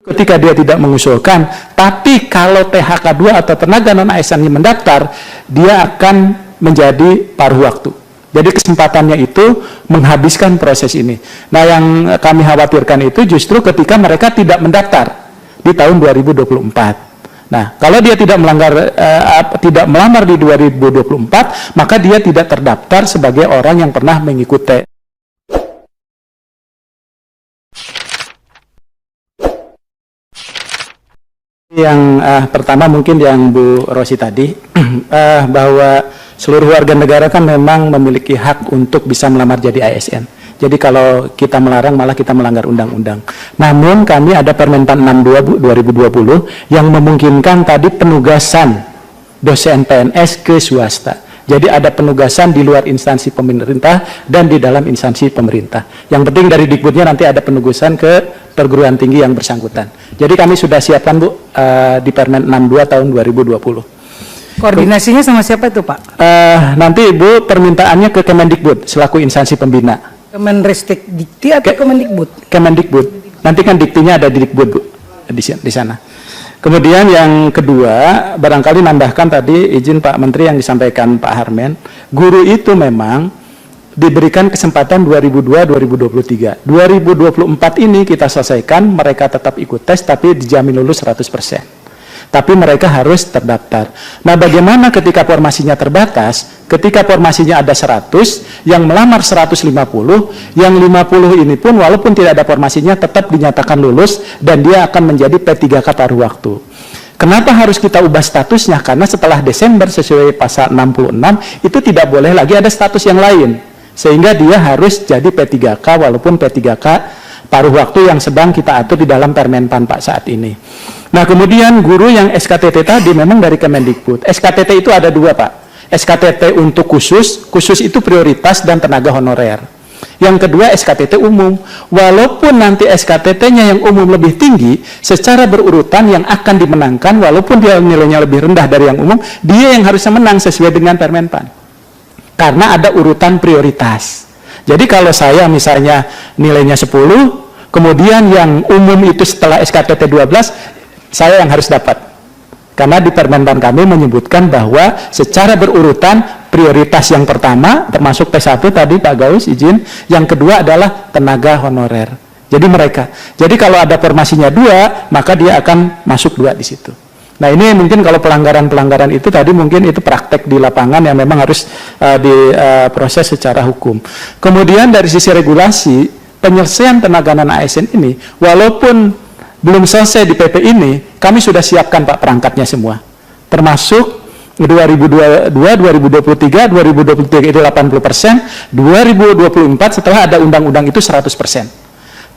ketika dia tidak mengusulkan, tapi kalau THK2 atau tenaga non-ASN-nya mendaftar, dia akan menjadi paruh waktu. Jadi kesempatannya itu menghabiskan proses ini. Nah, yang kami khawatirkan itu justru ketika mereka tidak mendaftar di tahun 2024. Nah, kalau dia tidak melamar di 2024, maka dia tidak terdaftar sebagai orang yang pernah mengikuti. Yang pertama mungkin yang Bu Rosi tadi, bahwa seluruh warga negara kan memang memiliki hak untuk bisa melamar jadi ASN. Jadi kalau kita melarang malah kita melanggar undang-undang. Namun kami ada Permenpan 62 2020 yang memungkinkan tadi penugasan dosen PNS ke swasta. Jadi ada penugasan di luar instansi pemerintah dan di dalam instansi pemerintah. Yang penting dari Dikbudnya nanti ada penugasan ke perguruan tinggi yang bersangkutan. Jadi kami sudah siapkan Bu di Permen 62 tahun 2020. Koordinasinya sama siapa itu Pak? Nanti Ibu permintaannya ke Kemendikbud selaku instansi pembina. Kemenristek Dikti atau Kemendikbud? Kemendikbud. Nanti kan diktinya ada di Dikbud Bu, di sana. Kemudian yang kedua, barangkali nambahkan tadi izin Pak Menteri yang disampaikan Pak Harmen, guru itu memang diberikan kesempatan 2002-2023. 2024 ini kita selesaikan, mereka tetap ikut tes tapi dijamin lulus 100%. Tapi mereka harus terdaftar. Nah, bagaimana ketika formasinya terbatas? Ketika formasinya ada 100, yang melamar 150, yang 50 ini pun walaupun tidak ada formasinya tetap dinyatakan lulus dan dia akan menjadi P3K paruh waktu. Kenapa harus kita ubah statusnya? Karena setelah Desember sesuai pasal 66 itu tidak boleh lagi ada status yang lain. Sehingga dia harus jadi P3K walaupun P3K paruh waktu yang sedang kita atur di dalam Permenpan Pak saat ini. Nah, kemudian guru yang SKTT tadi memang dari Kemendikbud. SKTT itu ada dua Pak. SKTT untuk khusus itu prioritas dan tenaga honorer. Yang kedua SKTT umum. Walaupun nanti SKTT-nya yang umum lebih tinggi, secara berurutan yang akan dimenangkan walaupun dia nilainya lebih rendah dari yang umum, dia yang harusnya menang sesuai dengan Permenpan. Karena ada urutan prioritas. Jadi kalau saya misalnya nilainya 10, kemudian yang umum itu setelah SKTT 12, saya yang harus dapat. Karena di Permenpan kami menyebutkan bahwa secara berurutan prioritas yang pertama termasuk P1 tadi Pak Gaus izin, yang kedua adalah tenaga honorer. Jadi mereka. Jadi kalau ada formasinya 2, maka dia akan masuk 2 di situ. Nah, ini mungkin kalau pelanggaran-pelanggaran itu tadi mungkin itu praktek di lapangan yang memang harus diproses secara hukum. Kemudian dari sisi regulasi, penyelesaian tenaga non-ASN ini, walaupun belum selesai di PP ini, kami sudah siapkan Pak perangkatnya semua. Termasuk 2022, 2023, 2023 itu 80%, 2024 setelah ada undang-undang itu 100%.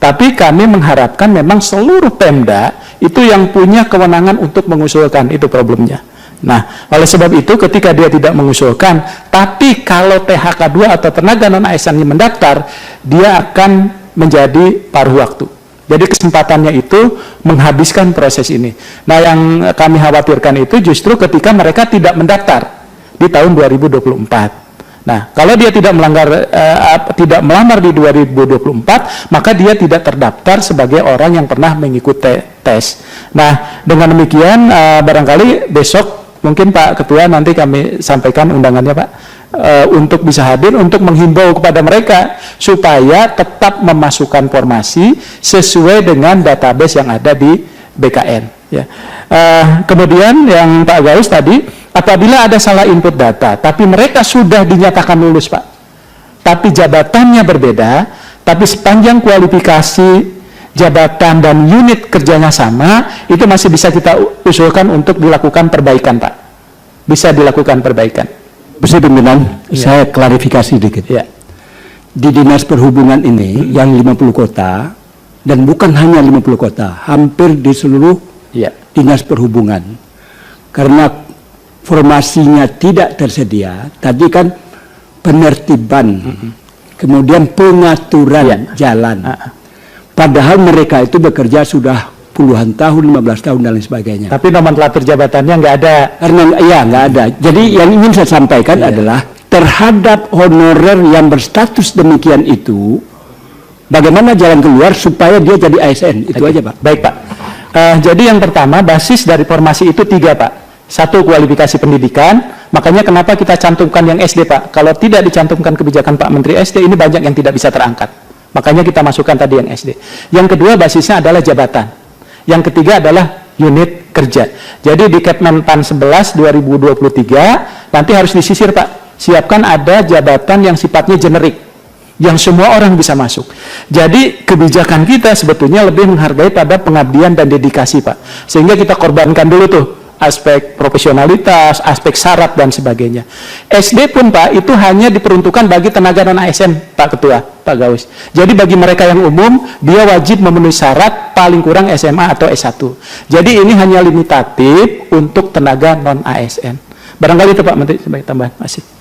Tapi kami mengharapkan memang seluruh Pemda itu yang punya kewenangan untuk mengusulkan, itu problemnya. Nah, oleh sebab itu ketika dia tidak mengusulkan, tapi kalau THK2 atau tenaga non-ASN mendaftar, dia akan menjadi paruh waktu. Jadi kesempatannya itu menghabiskan proses ini. Nah, yang kami khawatirkan itu justru ketika mereka tidak mendaftar di tahun 2024. Nah, kalau dia tidak melamar di 2024, maka dia tidak terdaftar sebagai orang yang pernah mengikuti tes. Nah, dengan demikian barangkali besok mungkin Pak Ketua nanti kami sampaikan undangannya Pak, untuk bisa hadir untuk menghimbau kepada mereka supaya tetap memasukkan formasi sesuai dengan database yang ada di BKN. Ya. Kemudian yang Pak Gaus tadi, apabila ada salah input data, tapi mereka sudah dinyatakan lulus Pak, tapi jabatannya berbeda, tapi sepanjang kualifikasi jabatan dan unit kerjanya sama, itu masih bisa kita usulkan untuk dilakukan perbaikan Pak. Bisa dilakukan perbaikan. Bersih pimpinan, saya klarifikasi dikit. Ya. Di Dinas Perhubungan ini yang 50 kota, dan bukan hanya 50 kota, hampir di seluruh Dinas Perhubungan. Karena formasinya tidak tersedia, tadi kan penertiban, kemudian pengaturan jalan. Padahal mereka itu bekerja sudah puluhan tahun, 15 tahun dan lain sebagainya. Tapi nomenklatur jabatannya nggak ada. Karena nggak ada. Jadi yang ingin saya sampaikan adalah terhadap honorer yang berstatus demikian itu, bagaimana jalan keluar supaya dia jadi ASN, itu aja Pak. Baik Pak. Jadi yang pertama, basis dari formasi itu 3, Pak. 1, kualifikasi pendidikan, makanya kenapa kita cantumkan yang SD, Pak. Kalau tidak dicantumkan kebijakan Pak Menteri SD, ini banyak yang tidak bisa terangkat. Makanya kita masukkan tadi yang SD. Yang kedua, basisnya adalah jabatan. Yang ketiga adalah unit kerja. Jadi di Kepmentan 11 2023, nanti harus disisir, Pak. Siapkan ada jabatan yang sifatnya generik, yang semua orang bisa masuk. Jadi kebijakan kita sebetulnya lebih menghargai pada pengabdian dan dedikasi, Pak. Sehingga kita korbankan dulu tuh aspek profesionalitas, aspek syarat dan sebagainya. SD pun, Pak, itu hanya diperuntukkan bagi tenaga non-ASN, Pak Ketua, Pak Gawis. Jadi bagi mereka yang umum, dia wajib memenuhi syarat paling kurang SMA atau S1. Jadi ini hanya limitatif untuk tenaga non-ASN. Barangkali itu Pak Menteri sebagai tambahan. Masih.